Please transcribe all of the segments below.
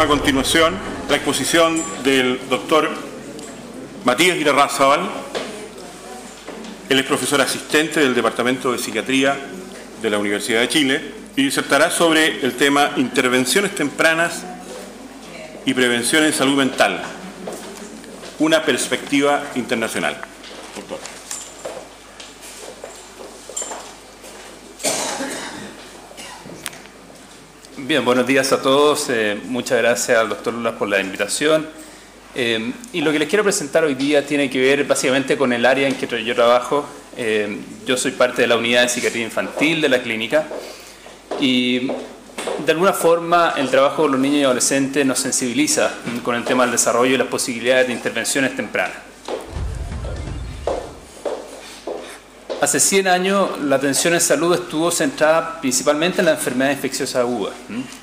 a continuación la exposición del doctor Matías Irarrázaval. Él es profesor asistente del Departamento de Psiquiatría de la Universidad de Chile y disertará sobre el tema Intervenciones tempranas y prevención en salud mental, una perspectiva internacional. Doctor. Bien, buenos días a todos. Muchas gracias al doctor Lula por la invitación. Y lo que les quiero presentar hoy día tiene que ver básicamente con el área en que yo trabajo. Yo soy parte de la unidad de psiquiatría infantil de la clínica y de alguna forma el trabajo con los niños y adolescentes nos sensibiliza con el tema del desarrollo y las posibilidades de intervenciones tempranas. Hace 100 años la atención en salud estuvo centrada principalmente en la enfermedad infecciosa aguda.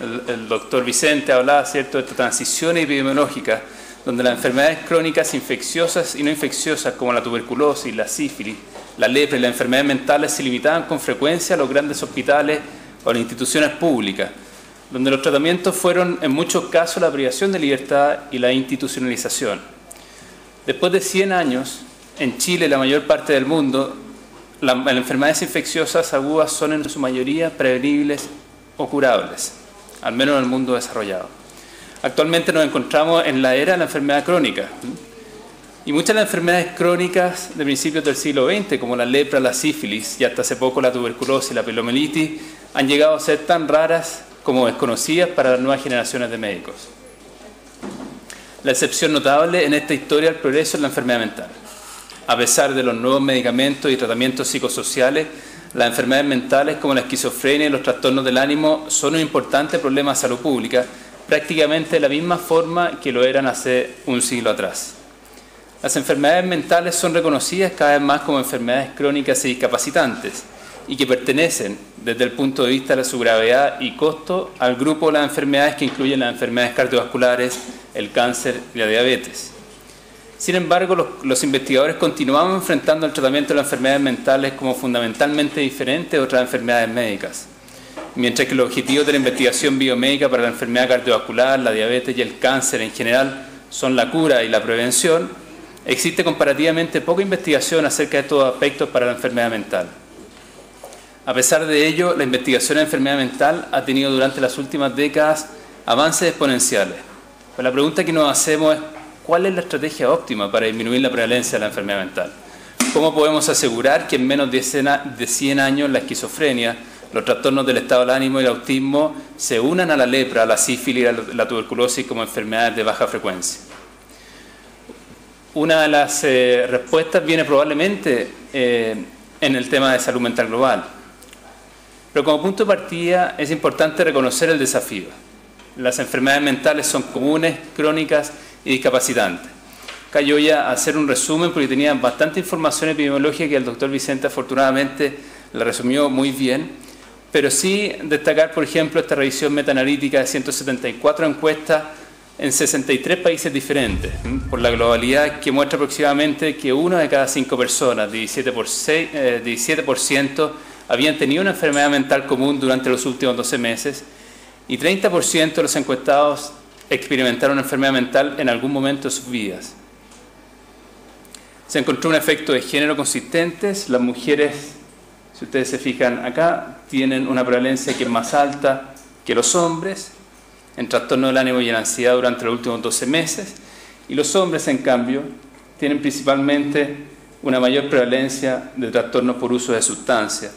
El doctor Vicente hablaba, ¿cierto?, de esta transición epidemiológica donde las enfermedades crónicas infecciosas y no infecciosas como la tuberculosis, la sífilis, la lepra y las enfermedades mentales se limitaban con frecuencia a los grandes hospitales o a las instituciones públicas, donde los tratamientos fueron en muchos casos la privación de libertad y la institucionalización. Después de 100 años, en Chile y la mayor parte del mundo, las enfermedades infecciosas agudas son en su mayoría prevenibles o curables, al menos en el mundo desarrollado. Actualmente nos encontramos en la era de la enfermedad crónica y muchas de las enfermedades crónicas de principios del siglo XX, como la lepra, la sífilis y hasta hace poco la tuberculosis y la poliomielitis, han llegado a ser tan raras como desconocidas para las nuevas generaciones de médicos. La excepción notable en esta historia del progreso es la enfermedad mental. A pesar de los nuevos medicamentos y tratamientos psicosociales, las enfermedades mentales como la esquizofrenia y los trastornos del ánimo son un importante problema de salud pública, prácticamente de la misma forma que lo eran hace un siglo atrás. Las enfermedades mentales son reconocidas cada vez más como enfermedades crónicas y discapacitantes y que pertenecen, desde el punto de vista de su gravedad y costo, al grupo de las enfermedades que incluyen las enfermedades cardiovasculares, el cáncer y la diabetes. Sin embargo, los investigadores continuamos enfrentando el tratamiento de las enfermedades mentales como fundamentalmente diferente de otras enfermedades médicas. Mientras que los objetivos de la investigación biomédica para la enfermedad cardiovascular, la diabetes y el cáncer en general son la cura y la prevención, existe comparativamente poca investigación acerca de estos aspectos para la enfermedad mental. A pesar de ello, la investigación en enfermedad mental ha tenido durante las últimas décadas avances exponenciales. Pero la pregunta que nos hacemos es: ¿cuál es la estrategia óptima para disminuir la prevalencia de la enfermedad mental? ¿Cómo podemos asegurar que en menos de 100 años la esquizofrenia, los trastornos del estado del ánimo y el autismo se unan a la lepra, a la sífilis y a la tuberculosis como enfermedades de baja frecuencia? Una de las respuestas viene probablemente en el tema de salud mental global. Pero como punto de partida es importante reconocer el desafío. Las enfermedades mentales son comunes, crónicas y discapacitantes. Acá yo voy a hacer un resumen porque tenía bastante información epidemiológica que el doctor Vicente afortunadamente la resumió muy bien, pero sí destacar, por ejemplo, esta revisión metaanalítica de 174 encuestas en 63 países diferentes, por la globalidad, que muestra aproximadamente que 1 de cada 5 personas, 17%, habían tenido una enfermedad mental común durante los últimos 12 meses y 30% de los encuestados experimentaron una enfermedad mental en algún momento de sus vidas. Se encontró un efecto de género consistente. Las mujeres, si ustedes se fijan acá, tienen una prevalencia que es más alta que los hombres en trastorno del ánimo y en ansiedad durante los últimos 12 meses, y los hombres, en cambio, tienen principalmente una mayor prevalencia de trastornos por uso de sustancias,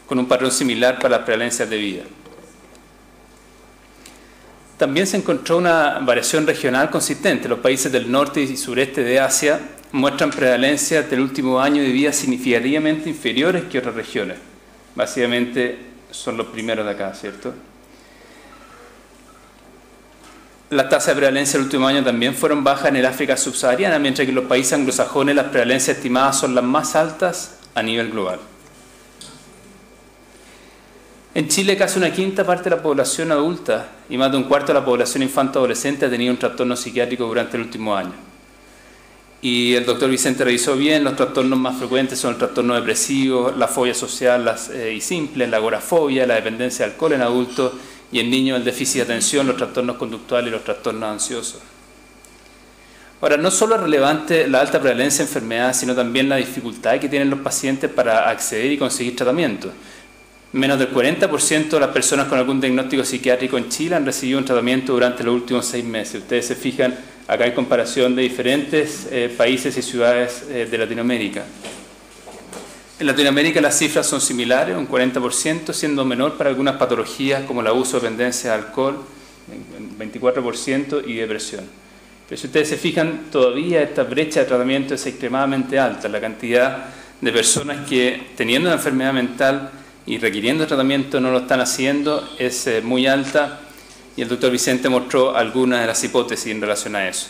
con un patrón similar para las prevalencias de vida. También se encontró una variación regional consistente. Los países del norte y sureste de Asia muestran prevalencias del último año de vida significativamente inferiores que otras regiones. Básicamente son los primeros de acá, ¿cierto? Las tasas de prevalencia del último año también fueron bajas en el África subsahariana, mientras que en los países anglosajones las prevalencias estimadas son las más altas a nivel global. En Chile, casi una quinta parte de la población adulta y más de un cuarto de la población infanto-adolescente ha tenido un trastorno psiquiátrico durante el último año. Y el doctor Vicente revisó bien, los trastornos más frecuentes son el trastorno depresivo, la fobia social y simple, la agorafobia, la dependencia de alcohol en adultos y en niños el déficit de atención, los trastornos conductuales y los trastornos ansiosos. Ahora, no solo es relevante la alta prevalencia de enfermedades, sino también la dificultad que tienen los pacientes para acceder y conseguir tratamiento. Menos del 40% de las personas con algún diagnóstico psiquiátrico en Chile han recibido un tratamiento durante los últimos 6 meses. Ustedes se fijan, acá hay comparación de diferentes países y ciudades de Latinoamérica. En Latinoamérica las cifras son similares, un 40%, siendo menor para algunas patologías como el abuso de dependencia de alcohol, 24%, y depresión. Pero si ustedes se fijan, todavía esta brecha de tratamiento es extremadamente alta. La cantidad de personas que, teniendo una enfermedad mental y requiriendo tratamiento, no lo están haciendo es muy alta, y el doctor Vicente mostró algunas de las hipótesis en relación a eso.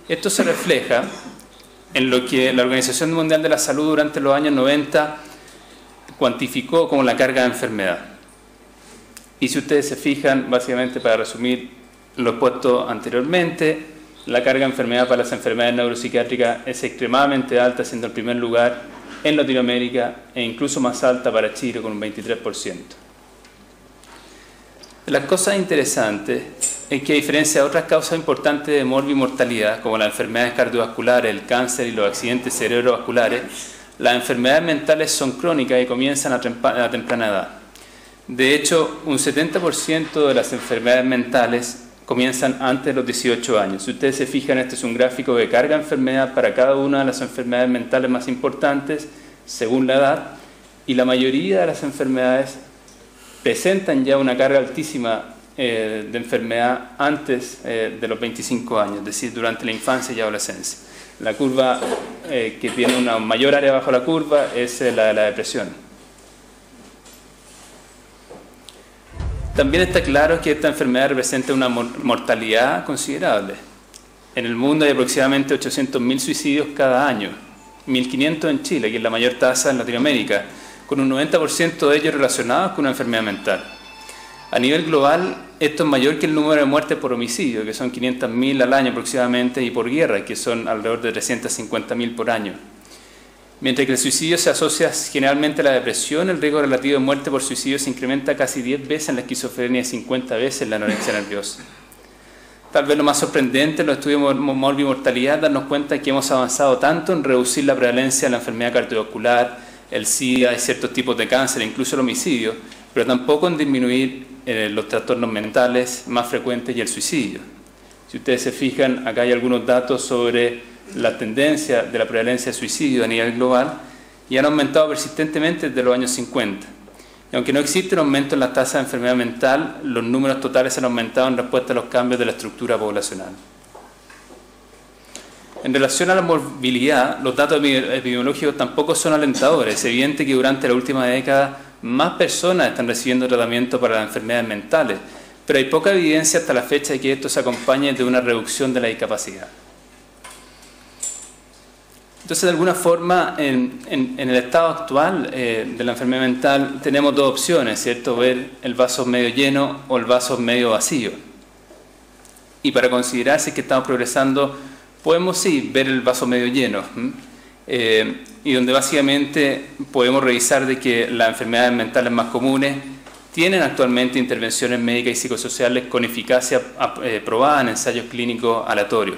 Esto se refleja en lo que la Organización Mundial de la Salud durante los años 90 cuantificó como la carga de enfermedad. Y si ustedes se fijan, básicamente para resumir lo expuesto anteriormente, la carga de enfermedad para las enfermedades neuropsiquiátricas es extremadamente alta, siendo el primer lugar en Latinoamérica e incluso más alta para Chile con un 23%. Las cosas interesantes es que, a diferencia de otras causas importantes de morbimortalidad, como las enfermedades cardiovasculares, el cáncer y los accidentes cerebrovasculares, las enfermedades mentales son crónicas y comienzan a temprana edad. De hecho, un 70% de las enfermedades mentales comienzan antes de los 18 años. Si ustedes se fijan, este es un gráfico de carga de enfermedad para cada una de las enfermedades mentales más importantes según la edad, y la mayoría de las enfermedades presentan ya una carga altísima de enfermedad antes de los 25 años, es decir, durante la infancia y adolescencia. La curva que tiene una mayor área bajo la curva es la de la depresión. También está claro que esta enfermedad representa una mortalidad considerable. En el mundo hay aproximadamente 800.000 suicidios cada año, 1.500 en Chile, que es la mayor tasa en Latinoamérica, con un 90% de ellos relacionados con una enfermedad mental. A nivel global, esto es mayor que el número de muertes por homicidio, que son 500.000 al año aproximadamente, y por guerra, que son alrededor de 350.000 por año. Mientras que el suicidio se asocia generalmente a la depresión, el riesgo relativo de muerte por suicidio se incrementa casi 10 veces en la esquizofrenia y 50 veces en la anorexia nerviosa. Tal vez lo más sorprendente en los estudios de morbimortalidad es darnos cuenta de que hemos avanzado tanto en reducir la prevalencia de la enfermedad cardiovascular, el SIDA y ciertos tipos de cáncer, incluso el homicidio, pero tampoco en disminuir los trastornos mentales más frecuentes y el suicidio. Si ustedes se fijan, acá hay algunos datos sobre la tendencia de la prevalencia de suicidio a nivel global, y han aumentado persistentemente desde los años 50. Y aunque no existe un aumento en la tasa de enfermedad mental, los números totales han aumentado en respuesta a los cambios de la estructura poblacional. En relación a la morbilidad, los datos epidemiológicos tampoco son alentadores. Es evidente que durante la última década más personas están recibiendo tratamiento para las enfermedades mentales, pero hay poca evidencia hasta la fecha de que esto se acompañe de una reducción de la discapacidad. Entonces, de alguna forma, en el estado actual de la enfermedad mental tenemos dos opciones, ¿cierto? Ver el vaso medio lleno o el vaso medio vacío. Y para considerar si es que estamos progresando, podemos sí ver el vaso medio lleno, y donde básicamente podemos revisar de que las enfermedades mentales más comunes tienen actualmente intervenciones médicas y psicosociales con eficacia probada en ensayos clínicos aleatorios.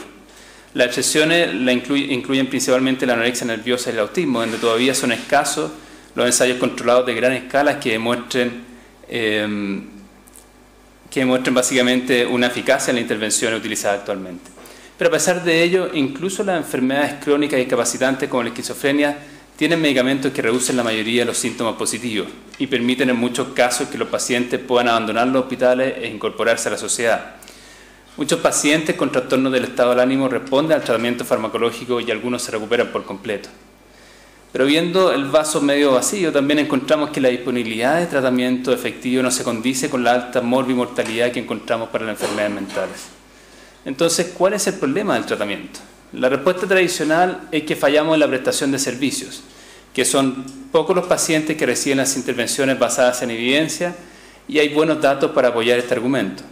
Las excepciones incluyen principalmente la anorexia nerviosa y el autismo, donde todavía son escasos los ensayos controlados de gran escala que demuestren básicamente una eficacia en la intervención utilizada actualmente. Pero a pesar de ello, incluso las enfermedades crónicas y discapacitantes como la esquizofrenia tienen medicamentos que reducen la mayoría de los síntomas positivos y permiten en muchos casos que los pacientes puedan abandonar los hospitales e incorporarse a la sociedad. Muchos pacientes con trastornos del estado del ánimo responden al tratamiento farmacológico y algunos se recuperan por completo. Pero viendo el vaso medio vacío, también encontramos que la disponibilidad de tratamiento efectivo no se condice con la alta morbimortalidad que encontramos para las enfermedades mentales. Entonces, ¿cuál es el problema del tratamiento? La respuesta tradicional es que fallamos en la prestación de servicios, que son pocos los pacientes que reciben las intervenciones basadas en evidencia, y hay buenos datos para apoyar este argumento.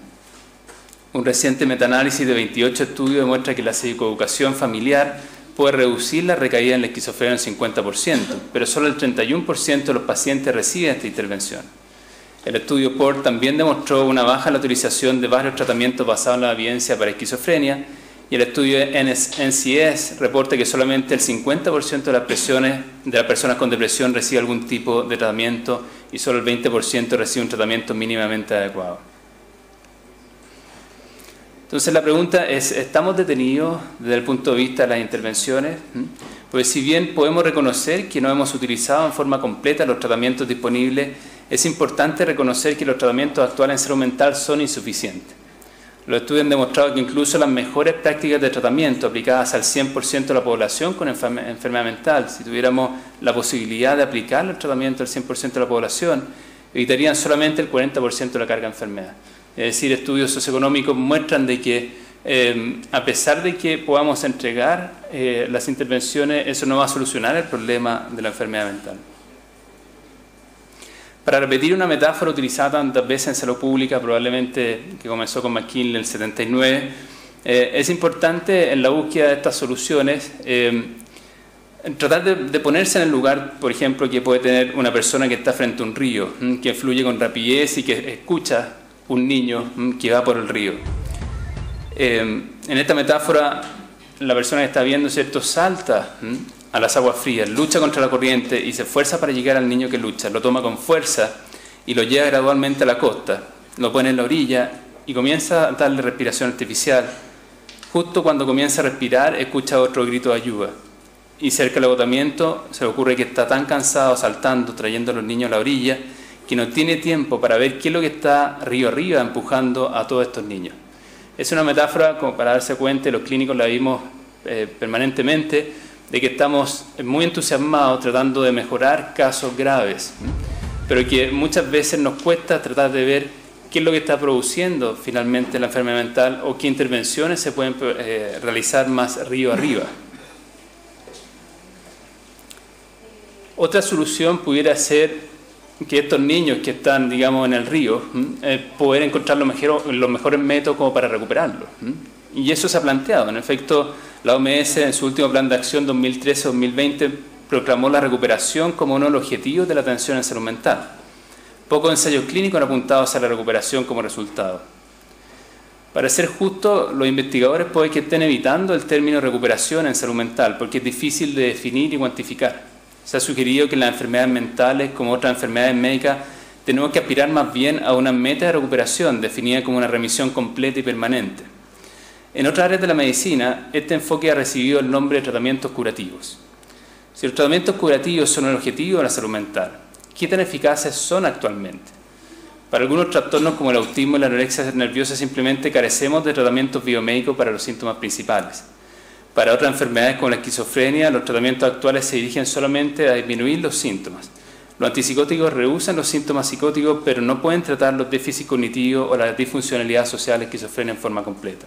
Un reciente metaanálisis de 28 estudios demuestra que la psicoeducación familiar puede reducir la recaída en la esquizofrenia en 50%, pero solo el 31% de los pacientes reciben esta intervención. El estudio PORT también demostró una baja en la utilización de varios tratamientos basados en la evidencia para esquizofrenia, y el estudio NCS reporta que solamente el 50% de las personas con depresión recibe algún tipo de tratamiento y solo el 20% recibe un tratamiento mínimamente adecuado. Entonces la pregunta es, ¿estamos detenidos desde el punto de vista de las intervenciones? Pues si bien podemos reconocer que no hemos utilizado en forma completa los tratamientos disponibles, es importante reconocer que los tratamientos actuales en salud mental son insuficientes. Los estudios han demostrado que incluso las mejores prácticas de tratamiento aplicadas al 100% de la población con enfermedad mental, si tuviéramos la posibilidad de aplicar el tratamiento al 100% de la población, evitarían solamente el 40% de la carga de enfermedad. Es decir, estudios socioeconómicos muestran de que a pesar de que podamos entregar las intervenciones, eso no va a solucionar el problema de la enfermedad mental. Para repetir una metáfora utilizada tantas veces en salud pública, probablemente que comenzó con McKinley en el 79, es importante en la búsqueda de estas soluciones tratar de ponerse en el lugar, por ejemplo, que puede tener una persona que está frente a un río, que fluye con rapidez y que escucha un niño que va por el río. En esta metáfora, la persona que está viendo, ¿cierto?, salta a las aguas frías, lucha contra la corriente y se esfuerza para llegar al niño que lucha, lo toma con fuerza y lo lleva gradualmente a la costa, lo pone en la orilla y comienza a darle respiración artificial. Justo cuando comienza a respirar, escucha otro grito de ayuda y cerca del agotamiento se le ocurre que está tan cansado saltando, trayendo a los niños a la orilla, que no tiene tiempo para ver qué es lo que está río arriba empujando a todos estos niños. Es una metáfora como para darse cuenta, los clínicos la vimos permanentemente, de que estamos muy entusiasmados tratando de mejorar casos graves, pero que muchas veces nos cuesta tratar de ver qué es lo que está produciendo finalmente la enfermedad mental o qué intervenciones se pueden realizar más río arriba. Otra solución pudiera ser que estos niños que están, digamos, en el río, poder encontrar los mejores métodos como para recuperarlos. Y eso se ha planteado. En efecto, la OMS en su último plan de acción 2013-2020 proclamó la recuperación como uno de los objetivos de la atención en salud mental. Pocos ensayos clínicos han apuntado hacia la recuperación como resultado. Para ser justo, los investigadores puede que estén evitando el término recuperación en salud mental porque es difícil de definir y cuantificar. Se ha sugerido que las enfermedades mentales, como otras enfermedades médicas, tenemos que aspirar más bien a una meta de recuperación definida como una remisión completa y permanente. En otras áreas de la medicina, este enfoque ha recibido el nombre de tratamientos curativos. Si los tratamientos curativos son el objetivo de la salud mental, ¿qué tan eficaces son actualmente? Para algunos trastornos como el autismo y la anorexia nerviosa simplemente carecemos de tratamientos biomédicos para los síntomas principales. Para otras enfermedades como la esquizofrenia, los tratamientos actuales se dirigen solamente a disminuir los síntomas. Los antipsicóticos rehusan los síntomas psicóticos, pero no pueden tratar los déficits cognitivos o la disfuncionalidad social de la esquizofrenia en forma completa.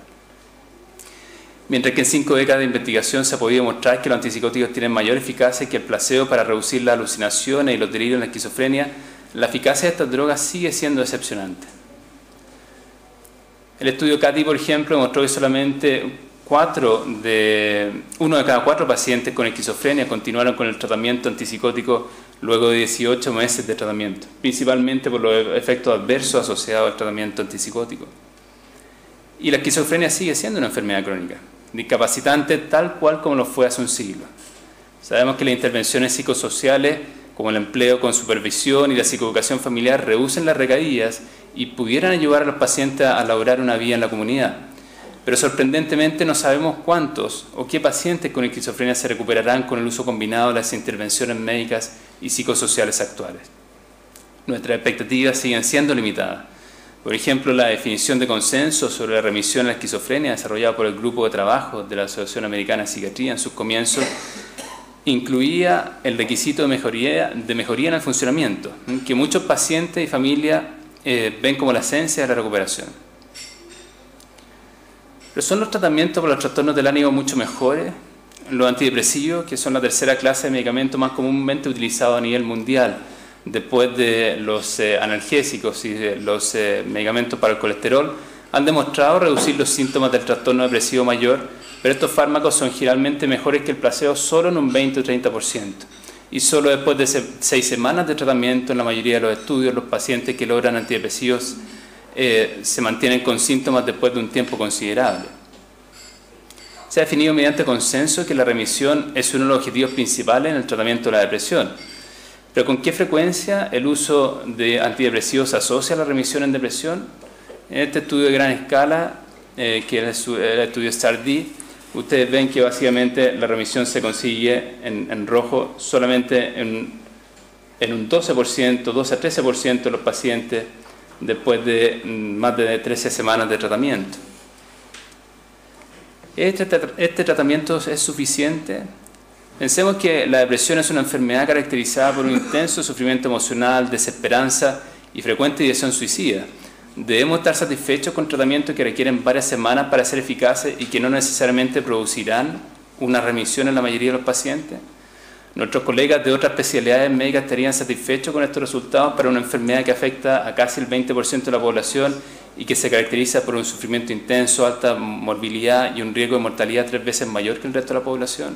Mientras que en 5 décadas de investigación se ha podido demostrar que los antipsicóticos tienen mayor eficacia que el placebo para reducir las alucinaciones y los delirios en la esquizofrenia, la eficacia de estas drogas sigue siendo decepcionante. El estudio CATI, por ejemplo, demostró que solamente 1 de cada 4 pacientes con esquizofrenia continuaron con el tratamiento antipsicótico luego de 18 meses de tratamiento, principalmente por los efectos adversos asociados al tratamiento antipsicótico. Y la esquizofrenia sigue siendo una enfermedad crónica, discapacitante tal cual como lo fue hace un siglo. Sabemos que las intervenciones psicosociales, como el empleo con supervisión y la psicoeducación familiar, reducen las recaídas y pudieran ayudar a los pacientes a lograr una vida en la comunidad. Pero sorprendentemente no sabemos cuántos o qué pacientes con esquizofrenia se recuperarán con el uso combinado de las intervenciones médicas y psicosociales actuales. Nuestras expectativas siguen siendo limitadas. Por ejemplo, la definición de consenso sobre la remisión a la esquizofrenia desarrollada por el Grupo de Trabajo de la Asociación Americana de Psiquiatría en sus comienzos incluía el requisito de mejoría en el funcionamiento, que muchos pacientes y familias ven como la esencia de la recuperación. Pero son los tratamientos para los trastornos del ánimo mucho mejores. Los antidepresivos, que son la tercera clase de medicamentos más comúnmente utilizados a nivel mundial, después de los analgésicos y de los medicamentos para el colesterol, han demostrado reducir los síntomas del trastorno depresivo mayor, pero estos fármacos son generalmente mejores que el placebo solo en un 20 o 30%. y solo después de 6 semanas de tratamiento, en la mayoría de los estudios, los pacientes que logran antidepresivos se mantienen con síntomas después de un tiempo considerable. Se ha definido mediante consenso que la remisión es uno de los objetivos principales en el tratamiento de la depresión. Pero ¿con qué frecuencia el uso de antidepresivos se asocia a la remisión en depresión? En este estudio de gran escala, que es el estudio STAR-D, ustedes ven que básicamente la remisión se consigue en rojo solamente en un 12%, 12 a 13% de los pacientes después de más de 13 semanas de tratamiento. ¿Este tratamiento es suficiente? Pensemos que la depresión es una enfermedad caracterizada por un intenso sufrimiento emocional, desesperanza y frecuente ideación suicida. ¿Debemos estar satisfechos con tratamientos que requieren varias semanas para ser eficaces y que no necesariamente producirán una remisión en la mayoría de los pacientes? Nuestros colegas de otras especialidades médicas estarían satisfechos con estos resultados para una enfermedad que afecta a casi el 20% de la población y que se caracteriza por un sufrimiento intenso, alta morbilidad y un riesgo de mortalidad 3 veces mayor que el resto de la población.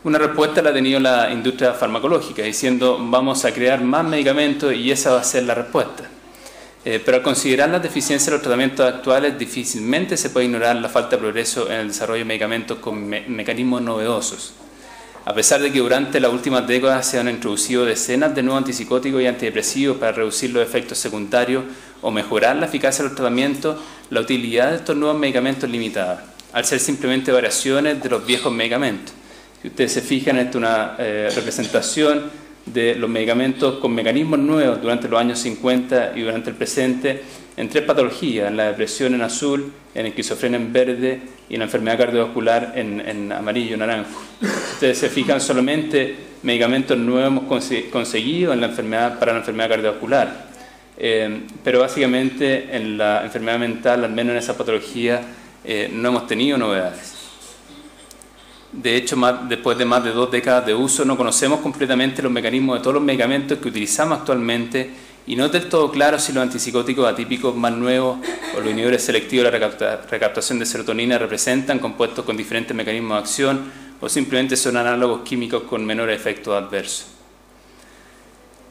Una respuesta la ha tenido la industria farmacológica, diciendo vamos a crear más medicamentos y esa va a ser la respuesta. Pero al considerar las deficiencias de los tratamientos actuales, difícilmente se puede ignorar la falta de progreso en el desarrollo de medicamentos con mecanismos novedosos. A pesar de que durante las últimas décadas se han introducido decenas de nuevos antipsicóticos y antidepresivos para reducir los efectos secundarios o mejorar la eficacia de los tratamientos, la utilidad de estos nuevos medicamentos es limitada, al ser simplemente variaciones de los viejos medicamentos. Si ustedes se fijan, esta es una representación de los medicamentos con mecanismos nuevos durante los años 50 y durante el presente en 3 patologías: en la depresión en azul, en la esquizofrenia en verde y en la enfermedad cardiovascular en amarillo naranjo. Si ustedes se fijan, solamente medicamentos nuevos hemos conseguido en para la enfermedad cardiovascular, pero básicamente en la enfermedad mental, al menos en esa patología, no hemos tenido novedades. De hecho, después de más de 2 décadas de uso, no conocemos completamente los mecanismos de todos los medicamentos que utilizamos actualmente y no es del todo claro si los antipsicóticos atípicos más nuevos o los inhibidores selectivos de la recaptación de serotonina representan compuestos con diferentes mecanismos de acción o simplemente son análogos químicos con menores efectos adversos.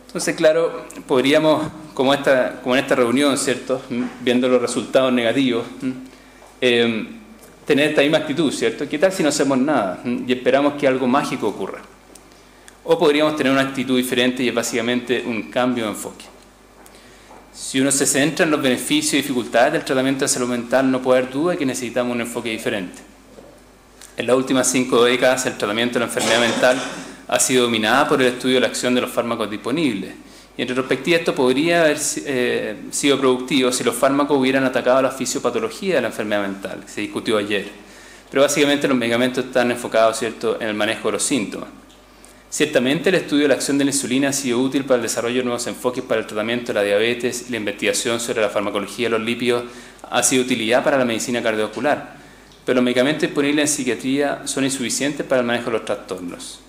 Entonces, claro, podríamos, como en esta reunión, ¿cierto?, viendo los resultados negativos, tener esta misma actitud, ¿cierto? ¿Qué tal si no hacemos nada y esperamos que algo mágico ocurra? O podríamos tener una actitud diferente y es básicamente un cambio de enfoque. Si uno se centra en los beneficios y dificultades del tratamiento de salud mental, no puede haber duda de que necesitamos un enfoque diferente. En las últimas 5 décadas, el tratamiento de la enfermedad mental ha sido dominada por el estudio de la acción de los fármacos disponibles. Y en retrospectiva esto podría haber sido productivo si los fármacos hubieran atacado la fisiopatología de la enfermedad mental, que se discutió ayer. Pero básicamente los medicamentos están enfocados, ¿cierto?, en el manejo de los síntomas. Ciertamente el estudio de la acción de la insulina ha sido útil para el desarrollo de nuevos enfoques para el tratamiento de la diabetes y la investigación sobre la farmacología de los lípidos ha sido de utilidad para la medicina cardiovascular. Pero los medicamentos disponibles en psiquiatría son insuficientes para el manejo de los trastornos.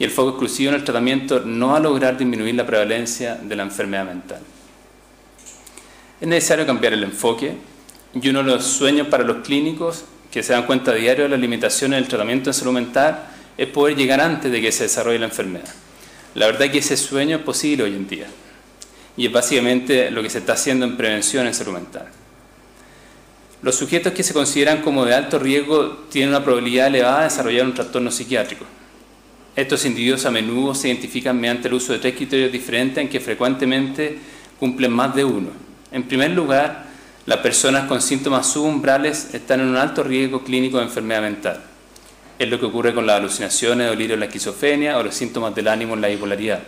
Y el foco exclusivo en el tratamiento no va a lograr disminuir la prevalencia de la enfermedad mental. Es necesario cambiar el enfoque y uno de los sueños para los clínicos que se dan cuenta a diario de las limitaciones del tratamiento en salud mental es poder llegar antes de que se desarrolle la enfermedad. La verdad es que ese sueño es posible hoy en día y es básicamente lo que se está haciendo en prevención en salud mental. Los sujetos que se consideran como de alto riesgo tienen una probabilidad elevada de desarrollar un trastorno psiquiátrico. Estos individuos a menudo se identifican mediante el uso de 3 criterios diferentes en que frecuentemente cumplen más de uno. En primer lugar, las personas con síntomas subumbrales están en un alto riesgo clínico de enfermedad mental. Es lo que ocurre con las alucinaciones, delirio en la esquizofrenia o los síntomas del ánimo en la bipolaridad.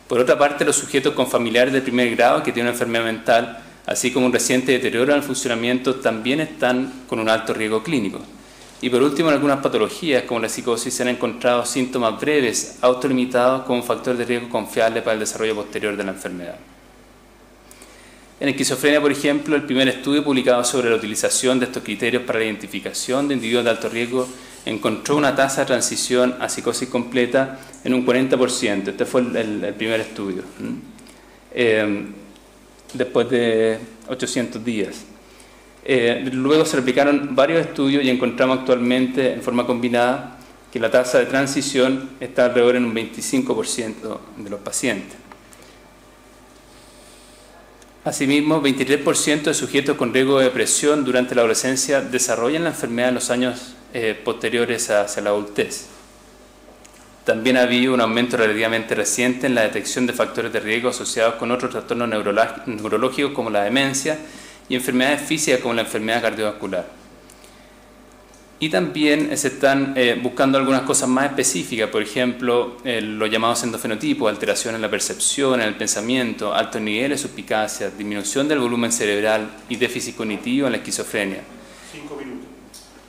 Por otra parte, los sujetos con familiares de primer grado que tienen una enfermedad mental, así como un reciente deterioro en el funcionamiento, también están con un alto riesgo clínico. Y por último, en algunas patologías, como la psicosis, se han encontrado síntomas breves, autolimitados, como un factor de riesgo confiable para el desarrollo posterior de la enfermedad. En esquizofrenia, por ejemplo, el primer estudio publicado sobre la utilización de estos criterios para la identificación de individuos de alto riesgo encontró una tasa de transición a psicosis completa en un 40%. Este fue el primer estudio, después de 800 días. Luego se replicaron varios estudios y encontramos actualmente en forma combinada que la tasa de transición está alrededor en un 25% de los pacientes. Asimismo, 23% de sujetos con riesgo de depresión durante la adolescencia desarrollan la enfermedad en los años posteriores hacia la adultez. También ha habido un aumento relativamente reciente en la detección de factores de riesgo asociados con otros trastornos neurológicos como la demencia y enfermedades físicas como la enfermedad cardiovascular. Y también se están buscando algunas cosas más específicas, por ejemplo, los llamados endofenotipos, alteración en la percepción, en el pensamiento, altos niveles de suspicacia, disminución del volumen cerebral y déficit cognitivo en la esquizofrenia. 5 minutos.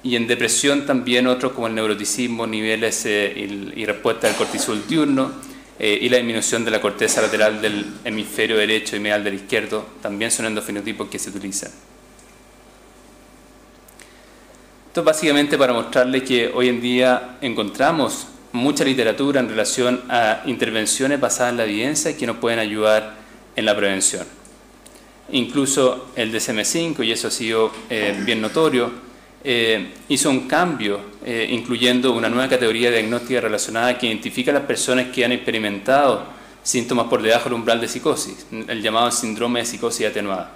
Y en depresión también otros como el neuroticismo, niveles y respuesta del cortisol diurno y la disminución de la corteza lateral del hemisferio derecho y medial del izquierdo también son endofenotipos que se utilizan. Esto es básicamente para mostrarles que hoy en día encontramos mucha literatura en relación a intervenciones basadas en la evidencia que nos pueden ayudar en la prevención. Incluso el DSM-5, y eso ha sido bien notorio, hizo un cambio incluyendo una nueva categoría diagnóstica relacionada que identifica a las personas que han experimentado síntomas por debajo del umbral de psicosis, el llamado síndrome de psicosis atenuada.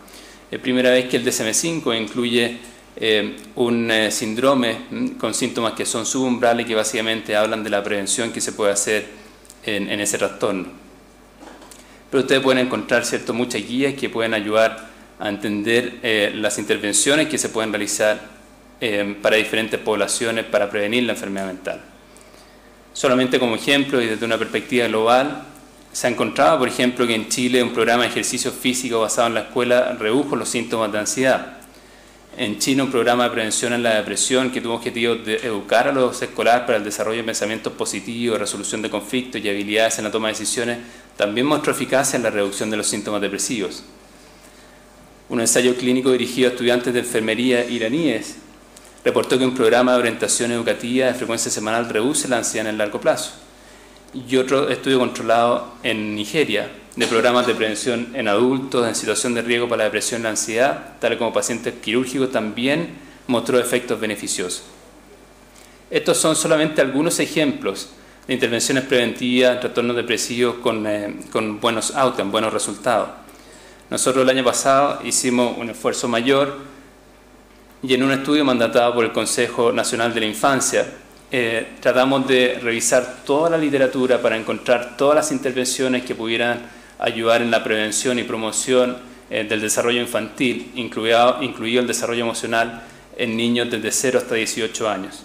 Es primera vez que el DSM-5 incluye un síndrome con síntomas que son subumbrales y que básicamente hablan de la prevención que se puede hacer en ese trastorno. Pero ustedes pueden encontrar muchas guías que pueden ayudar a entender las intervenciones que se pueden realizar para diferentes poblaciones para prevenir la enfermedad mental. Solamente como ejemplo y desde una perspectiva global, se ha encontrado, por ejemplo, que en Chile un programa de ejercicio físico basado en la escuela redujo los síntomas de ansiedad. En China un programa de prevención en la depresión que tuvo objetivo de educar a los escolares para el desarrollo de pensamientos positivos, resolución de conflictos y habilidades en la toma de decisiones, también mostró eficacia en la reducción de los síntomas depresivos. Un ensayo clínico dirigido a estudiantes de enfermería iraníes reportó que un programa de orientación educativa de frecuencia semanal reduce la ansiedad en el largo plazo. Y otro estudio controlado en Nigeria de programas de prevención en adultos en situación de riesgo para la depresión y la ansiedad, tal como pacientes quirúrgicos, también mostró efectos beneficiosos. Estos son solamente algunos ejemplos de intervenciones preventivas en trastornos depresivos con buenos outcomes, buenos resultados. Nosotros el año pasado hicimos un esfuerzo mayor y en un estudio mandatado por el Consejo Nacional de la Infancia tratamos de revisar toda la literatura para encontrar todas las intervenciones que pudieran ayudar en la prevención y promoción del desarrollo infantil, incluido el desarrollo emocional en niños desde 0 hasta 18 años.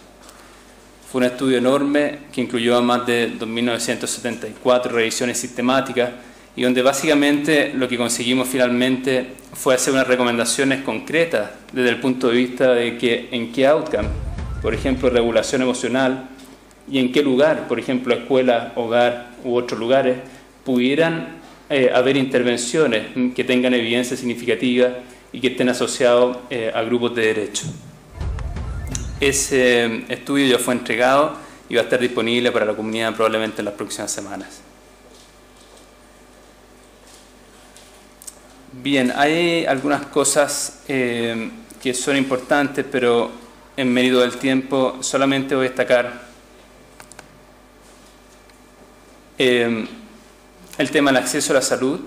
Fue un estudio enorme que incluyó a más de 2.974 revisiones sistemáticas y donde básicamente lo que conseguimos finalmente fue hacer unas recomendaciones concretas desde el punto de vista de en qué outcome, por ejemplo, regulación emocional, y en qué lugar, por ejemplo, escuela, hogar u otros lugares, pudieran haber intervenciones que tengan evidencia significativa y que estén asociados a grupos de derecho. Ese estudio ya fue entregado y va a estar disponible para la comunidad probablemente en las próximas semanas. Bien, hay algunas cosas que son importantes, pero en mérito del tiempo solamente voy a destacar el tema del acceso a la salud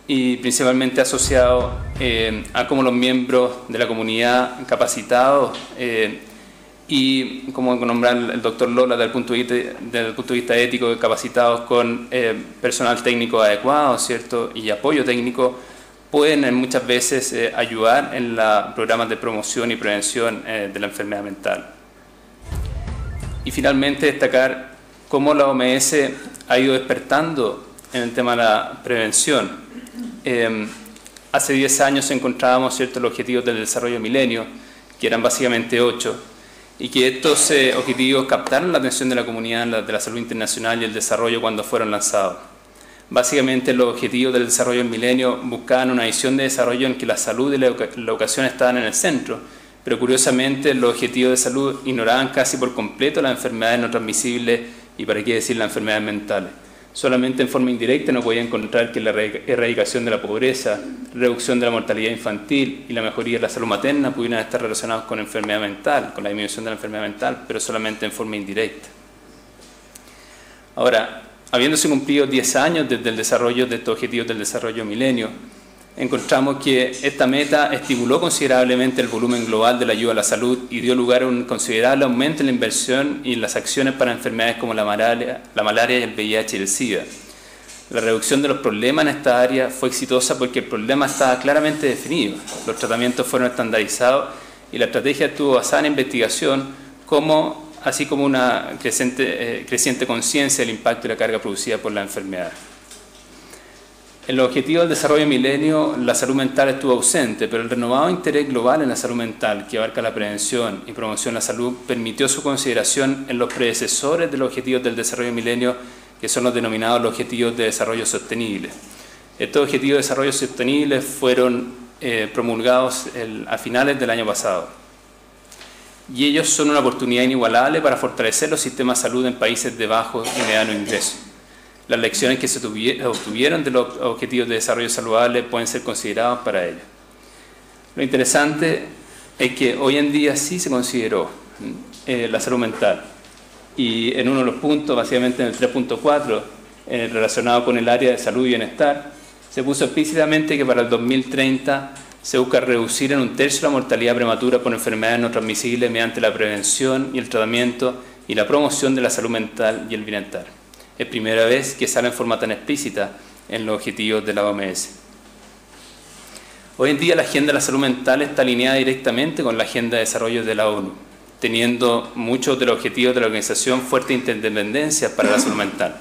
y principalmente asociado a cómo los miembros de la comunidad capacitados y como nombrar el doctor Lola desde el punto de vista ético, capacitados con personal técnico adecuado, ¿cierto? Y apoyo técnico, pueden muchas veces ayudar en los programas de promoción y prevención de la enfermedad mental. Y finalmente destacar cómo la OMS ha ido despertando en el tema de la prevención. Hace 10 años encontrábamos ciertos objetivos del desarrollo del milenio, que eran básicamente 8, y que estos objetivos captaron la atención de la comunidad de la salud internacional y el desarrollo cuando fueron lanzados. Básicamente los objetivos del desarrollo del milenio buscaban una visión de desarrollo en que la salud y la educación estaban en el centro, pero curiosamente los objetivos de salud ignoraban casi por completo las enfermedades no transmisibles y para qué decir las enfermedades mentales. Solamente en forma indirecta no podía encontrar que la erradicación de la pobreza, reducción de la mortalidad infantil y la mejoría de la salud materna pudieran estar relacionados con enfermedad mental, con la disminución de la enfermedad mental, pero solamente en forma indirecta. Ahora, habiéndose cumplido 10 años desde el desarrollo de estos objetivos del desarrollo milenio, encontramos que esta meta estimuló considerablemente el volumen global de la ayuda a la salud y dio lugar a un considerable aumento en la inversión y en las acciones para enfermedades como la malaria y el VIH y el SIDA. La reducción de los problemas en esta área fue exitosa porque el problema estaba claramente definido, los tratamientos fueron estandarizados y la estrategia estuvo basada en investigación, así como una creciente conciencia del impacto y la carga producida por la enfermedad. En los objetivos del desarrollo milenio, la salud mental estuvo ausente, pero el renovado interés global en la salud mental, que abarca la prevención y promoción de la salud, permitió su consideración en los predecesores de los objetivos del desarrollo milenio, que son los denominados los objetivos de desarrollo sostenible. Estos objetivos de desarrollo sostenible fueron promulgados a finales del año pasado. Y ellos son una oportunidad inigualable para fortalecer los sistemas de salud en países de bajo y mediano ingreso. Las lecciones que se obtuvieron de los objetivos de desarrollo saludable pueden ser considerados para ello. Lo interesante es que hoy en día sí se consideró la salud mental. Y en uno de los puntos, básicamente en el 3.4, relacionado con el área de salud y bienestar, se puso explícitamente que para el 2030 se busca reducir en 1/3 la mortalidad prematura por enfermedades no transmisibles mediante la prevención y el tratamiento y la promoción de la salud mental y el bienestar. Es primera vez que sale en forma tan explícita en los objetivos de la OMS. Hoy en día la agenda de la salud mental está alineada directamente con la agenda de desarrollo de la ONU, teniendo muchos de los objetivos de la organización fuertes interdependencias para la salud mental.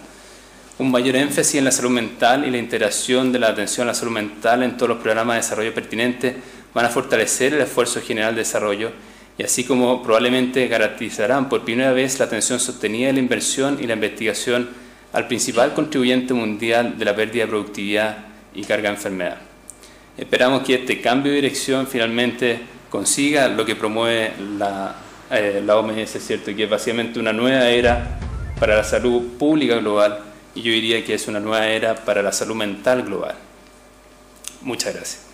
Un mayor énfasis en la salud mental y la integración de la atención a la salud mental en todos los programas de desarrollo pertinentes van a fortalecer el esfuerzo general de desarrollo y así como probablemente garantizarán por primera vez la atención sostenida de la inversión y la investigación al principal contribuyente mundial de la pérdida de productividad y carga de enfermedad. Esperamos que este cambio de dirección finalmente consiga lo que promueve la OMS, ¿cierto? Que es básicamente una nueva era para la salud pública global y yo diría que es una nueva era para la salud mental global. Muchas gracias.